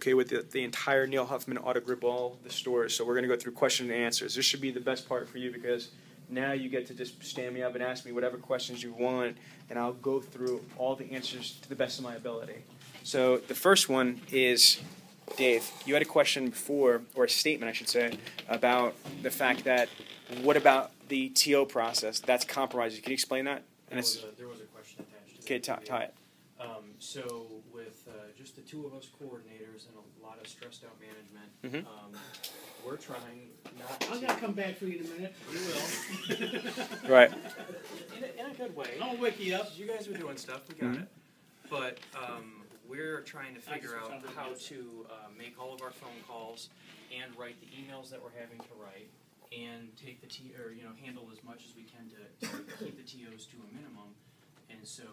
okay, with the entire Neil Huffman Auto Group, all the stores. So we're going to go through question and answers. This should be the best part for you because now you get to just stand me up and ask me whatever questions you want, and I'll go through all the answers to the best of my ability. So the first one is, Dave, you had a question before, or a statement, I should say, about the fact that what about the TO process? That's compromised. Can you explain that? There was a question attached to okay, that. tie it. So with just the two of us coordinators and a lot of stressed out management, we're trying not to... I'm going to come back for you in a minute. You will. Right. In a good way. I'll wake you up. You guys are doing stuff. We got it. But we're trying to figure out how to make all of our phone calls and write the emails that we're having to write and take the handle as much as we can to keep the TOs to a minimum. And so,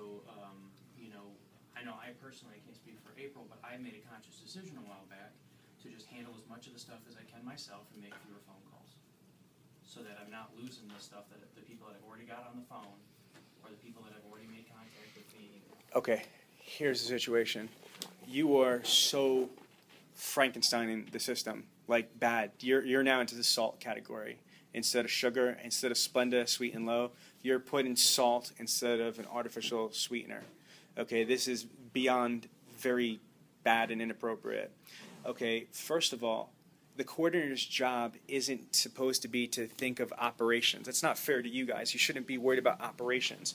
I know I personally, I can't speak for April, but I made a conscious decision a while back to just handle as much of the stuff as I can myself and make fewer phone calls, so that I'm not losing the stuff that the people that I've already got on the phone or the people that have already made contact with me. Okay, here's the situation. You are so Frankensteining the system, like bad. You're now into the salt category. Instead of sugar, instead of Splenda, sweet and low, you're putting salt instead of an artificial sweetener. Okay, this is beyond very bad and inappropriate. Okay, first of all, the coordinator's job isn't supposed to be to think of operations. That's not fair to you guys. You shouldn't be worried about operations.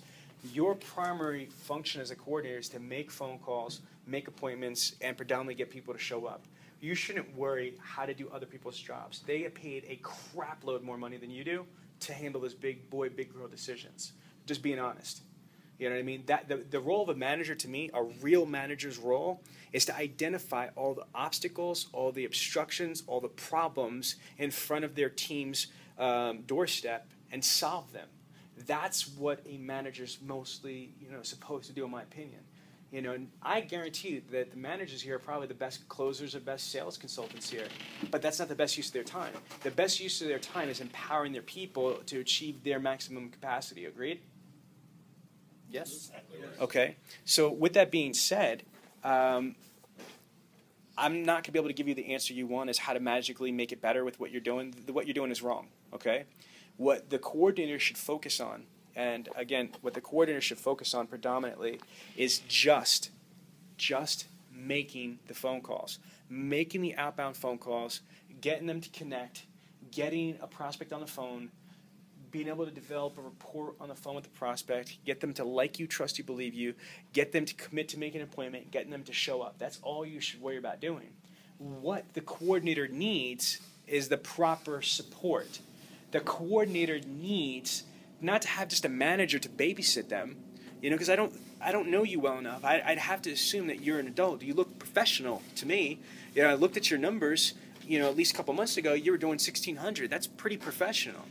Your primary function as a coordinator is to make phone calls, make appointments, and predominantly get people to show up. You shouldn't worry how to do other people's jobs. They get paid a crap load more money than you do to handle those big boy, big girl decisions. Just being honest. You know what I mean? The role of a manager, to me, a real manager's role, is to identify all the obstacles, all the obstructions, all the problems in front of their team's doorstep and solve them. That's what a manager's mostly, supposed to do, in my opinion. And I guarantee that the managers here are probably the best closers or best sales consultants here, but that's not the best use of their time. The best use of their time is empowering their people to achieve their maximum capacity. Agreed? Yes? Okay. So with that being said, I'm not going to be able to give you the answer you want as how to magically make it better with what you're doing. What you're doing is wrong. Okay? What the coordinator should focus on, and again, what the coordinator should focus on predominantly is just making the phone calls, making the outbound phone calls, getting them to connect, getting a prospect on the phone, being able to develop a rapport on the phone with the prospect, get them to like you, trust you, believe you, get them to commit to making an appointment, getting them to show up. That's all you should worry about doing. What the coordinator needs is the proper support. The coordinator needs not to have just a manager to babysit them, because I don't know you well enough. I'd have to assume that you're an adult. You look professional to me. I looked at your numbers, at least a couple months ago, you were doing 1,600. That's pretty professional.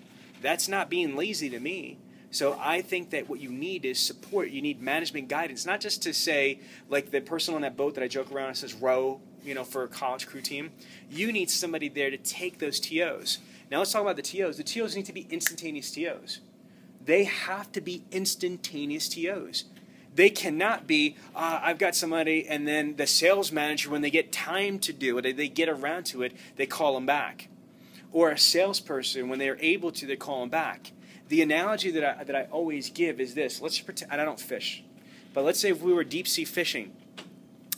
That's not being lazy to me. So I think that what you need is support. You need management guidance, not just to say, like the person on that boat that I joke around and says row, for a college crew team. You need somebody there to take those TOs. Now let's talk about the TOs. The TOs need to be instantaneous TOs. They have to be instantaneous TOs. They cannot be, I've got somebody, and then the sales manager, when they get time to do it, they get around to it, they call them back. Or a salesperson, when they're able to, they call them back. The analogy that I always give is this. Let's pretend, and I don't fish, but let's say if we were deep sea fishing,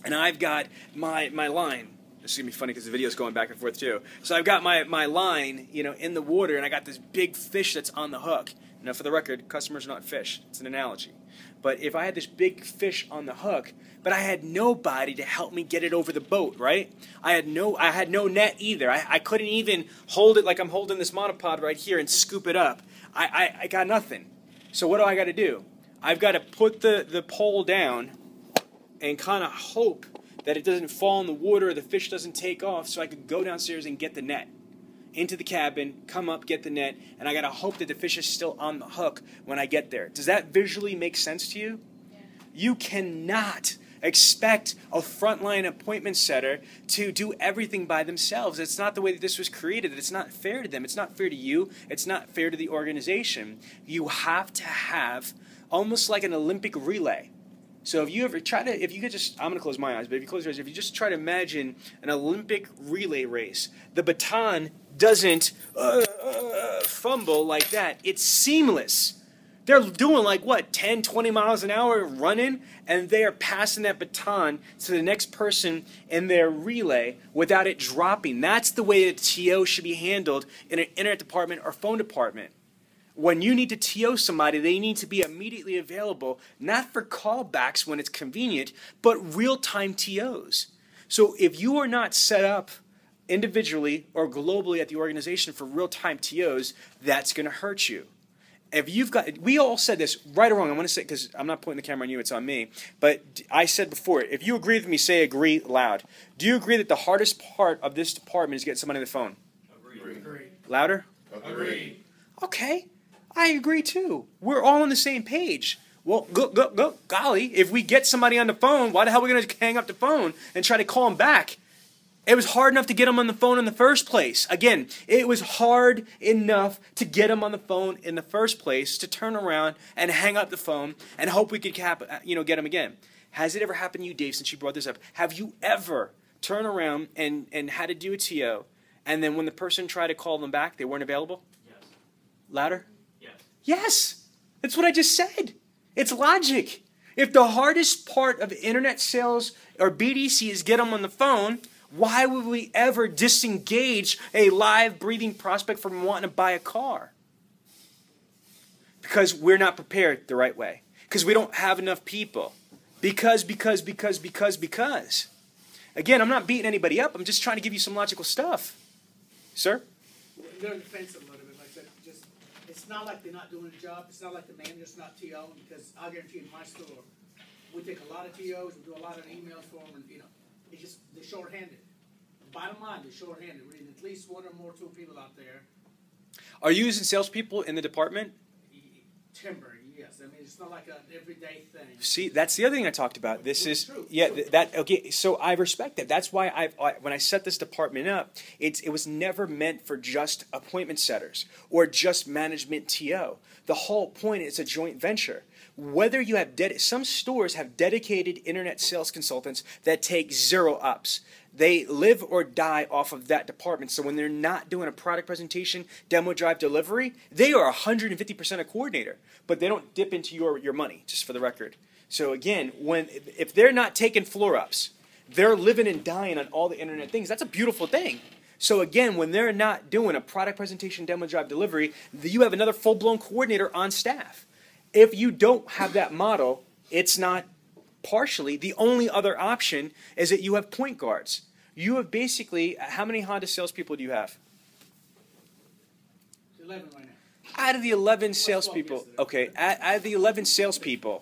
and I've got my line. This is going to be funny because the video is going back and forth too. So I've got my line, in the water, and I got this big fish that's on the hook. Now, for the record, customers are not fish. It's an analogy. But if I had this big fish on the hook, but I had nobody to help me get it over the boat, right? I had no net either. I couldn't even hold it like I'm holding this monopod right here and scoop it up. I got nothing. So what do I got to do? I've got to put the pole down and kind of hope that it doesn't fall in the water or the fish doesn't take off so I could go downstairs and get the net. Into the cabin, come up, get the net, and I got to hope that the fish is still on the hook when I get there. Does that visually make sense to you? Yeah. You cannot expect a frontline appointment setter to do everything by themselves. It's not the way that this was created. It's not fair to them. It's not fair to you. It's not fair to the organization. You have to have almost like an Olympic relay. So if you ever try to, if you could just, I'm going to close my eyes, but if you close your eyes, if you just try to imagine an Olympic relay race, the baton doesn't fumble like that. It's seamless. They're doing like, what, 10, 20 miles an hour running, and they are passing that baton to the next person in their relay without it dropping. That's the way a TO should be handled in an internet department or phone department. When you need to TO somebody, they need to be immediately available, not for callbacks when it's convenient, but real-time TOs. So if you are not set up individually or globally at the organization for real-time TOs, that's going to hurt you. If you've got, we all said this, right or wrong, I'm going to say, because I'm not pointing the camera on you, it's on me, but I said before, if you agree with me, say agree loud. Do you agree that the hardest part of this department is getting somebody on the phone? Agree. Louder? Agree. Okay, I agree too. We're all on the same page. Well, golly, if we get somebody on the phone, why the hell are we going to hang up the phone and try to call them back? It was hard enough to get them on the phone in the first place. Again, it was hard enough to get them on the phone in the first place to turn around and hang up the phone and hope we could get them again. Has it ever happened to you, Dave, since you brought this up? Have you ever turned around and had to do a TO, and then when the person tried to call them back, they weren't available? Yes. Louder? Yes. Yes. That's what I just said. It's logic. If the hardest part of internet sales or BDC is get them on the phone, why would we ever disengage a live, breathing prospect from wanting to buy a car? Because we're not prepared the right way. Because we don't have enough people. Because. Again, I'm not beating anybody up. I'm just trying to give you some logical stuff. Sir? I'm going to defend it a little bit. Like I said, it's not like they're not doing a job. It's not like the manager's not TOing, because I'll guarantee you in my store, we take a lot of TOs, we do a lot of emails for them, and it's just, they're short-handed. Bottom line, they're short-handed. We need at least one or more two people out there. Are you using salespeople in the department? Timber, yes. I mean, it's not like an everyday thing. See, that's the other thing I talked about. This is True. yeah. Okay. So I respect that. That's why when I set this department up, it was never meant for just appointment setters or just management TO. The whole point is a joint venture. Whether you have some stores have dedicated internet sales consultants that take 0 ups. They live or die off of that department. So when they're not doing a product presentation, demo drive, delivery, they are 150% a coordinator. But they don't dip into your money, just for the record. So again, if they're not taking floor ups, they're living and dying on all the internet things. That's a beautiful thing. So again, when they're not doing a product presentation, demo drive, delivery, you have another full-blown coordinator on staff. If you don't have that model, it's not partially. The only other option is that you have point guards. You have basically, how many Honda salespeople do you have? 11 right now. Out of the 11 salespeople, okay, out of the 11 salespeople,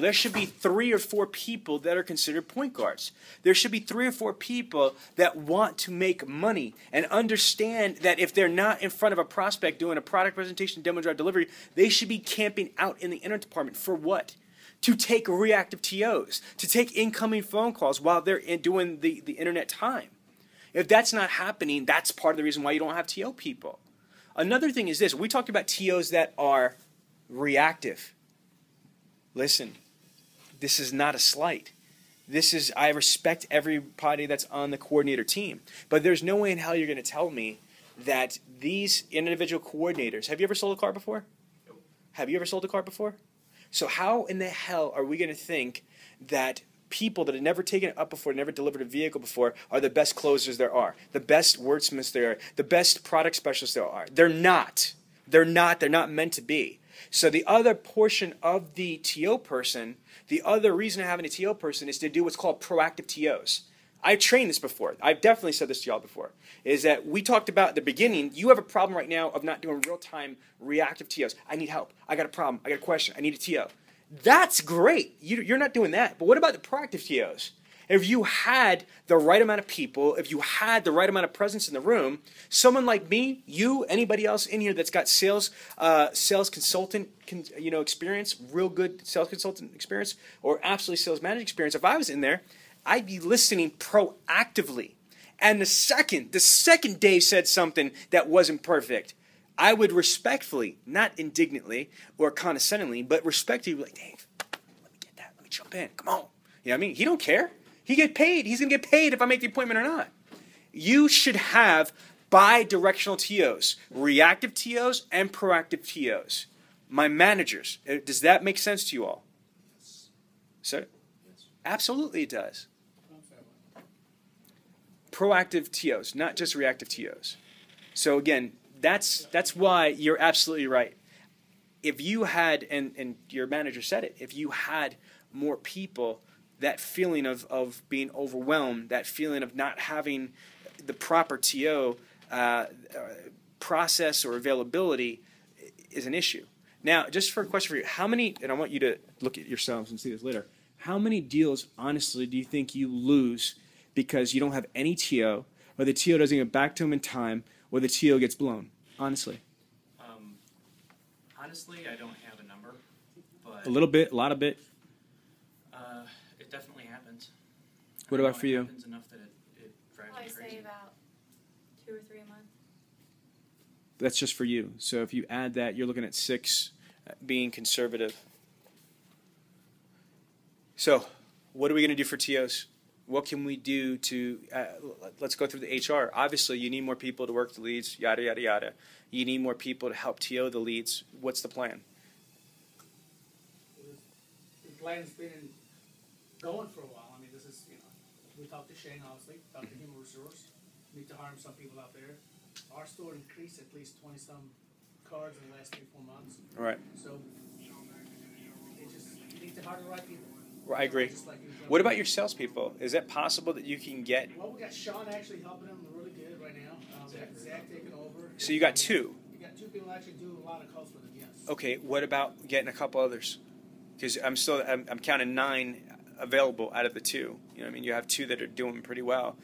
there should be 3 or 4 people that are considered point guards. There should be 3 or 4 people that want to make money and understand that if they're not in front of a prospect doing a product presentation, demo drive, delivery, they should be camping out in the internet department for what? To take reactive TOs, to take incoming phone calls while they're doing the internet time. If that's not happening, that's part of the reason why you don't have TO people. Another thing is this. We talked about TOs that are reactive. Listen, this is not a slight. I respect everybody that's on the coordinator team, but there's no way in hell you're going to tell me that these individual coordinators, have you ever sold a car before? Nope. Have you ever sold a car before? So how in the hell are we going to think that people that have never taken it up before, never delivered a vehicle before, are the best closers there are, the best wordsmiths there are, the best product specialists there are? They're not. They're not meant to be. So the other portion of the TO person, the other reason of having a TO person is to do what's called proactive TOs. I've trained this before. I've definitely said this to y'all before, is that we talked about at the beginning, you have a problem right now of not doing real-time reactive TOs. I need help. I got a problem. I got a question. I need a TO. That's great. You're not doing that. But what about the proactive TOs? If you had the right amount of people, if you had the right amount of presence in the room, someone like me, you, anybody else in here that's got sales consultant experience, real good sales consultant experience, or absolutely sales manager experience, if I was in there, I'd be listening proactively. And the second Dave said something that wasn't perfect, I would respectfully, not indignantly or condescendingly, but respectfully be like, Dave, let me get jump in. Come on. You know what I mean? He don't care. He get paid. He's going to get paid if I make the appointment or not. You should have bi-directional TOs, reactive TOs and proactive TOs. My managers, does that make sense to you all? Sir? Absolutely it does. Proactive TOs, not just reactive TOs. So again, that's why you're absolutely right. If you had, and your manager said it, if you had more people, that feeling of being overwhelmed, that feeling of not having the proper TO process or availability is an issue. Now, just for a question for you, how many, and I want you to look at yourselves and see this later, how many deals, honestly, do you think you lose because you don't have any TO, or the TO doesn't get back to them in time, or the TO gets blown? Honestly. Honestly, I don't have a number, but A little bit, a lot of bit. It definitely happens. What I know about for you? It happens enough that it drives I me say crazy. about 2 or 3 a month. That's just for you. So if you add that, you're looking at 6, being conservative. So, what are we going to do for TOs? What can we do to, let's go through the HR. Obviously, you need more people to work the leads, yada, yada, yada. You need more people to help TO the leads. What's the plan? The plan's been going for a while. I mean, this is, we talked to Shane, obviously, talked to Human Resource. Need to hire some people out there. Our store increased at least 20-some cards in the last 3-4 months. All right. So, you need to hire the right people. I agree. Just like What about your salespeople? Is it possible that you can get, Well, we got Sean actually helping them really good right now. We got Zach taking over. so you got 2. We got 2 people actually do a lot of calls for them, yes. Okay, what about getting a couple others? Because I'm counting 9 available out of the 2. You know what I mean? You have 2 that are doing pretty well.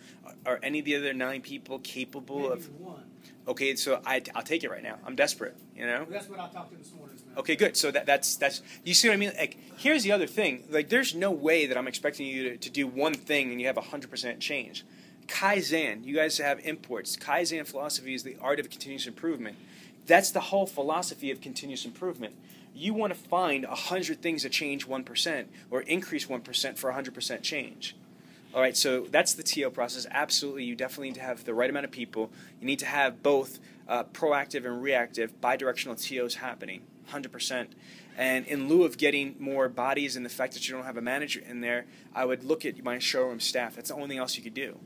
Are any of the other 9 people capable Maybe of? one. Okay, so I'll take it right now. I'm desperate. You know. That's what I talked to him this morning. Man. Okay, good. So that's you see what I mean? Like, here's the other thing. Like, there's no way that I'm expecting you to do one thing and you have 100% change. Kaizen, you guys have imports. Kaizen philosophy is the art of continuous improvement. That's the whole philosophy of continuous improvement. You want to find 100 things that change 1% or increase 1% for 100% change. All right, so that's the TO process. Absolutely, you definitely need to have the right amount of people. You need to have both proactive and reactive bidirectional TOs happening, 100%. And in lieu of getting more bodies and the fact that you don't have a manager in there, I would look at my showroom staff. That's the only thing else you could do.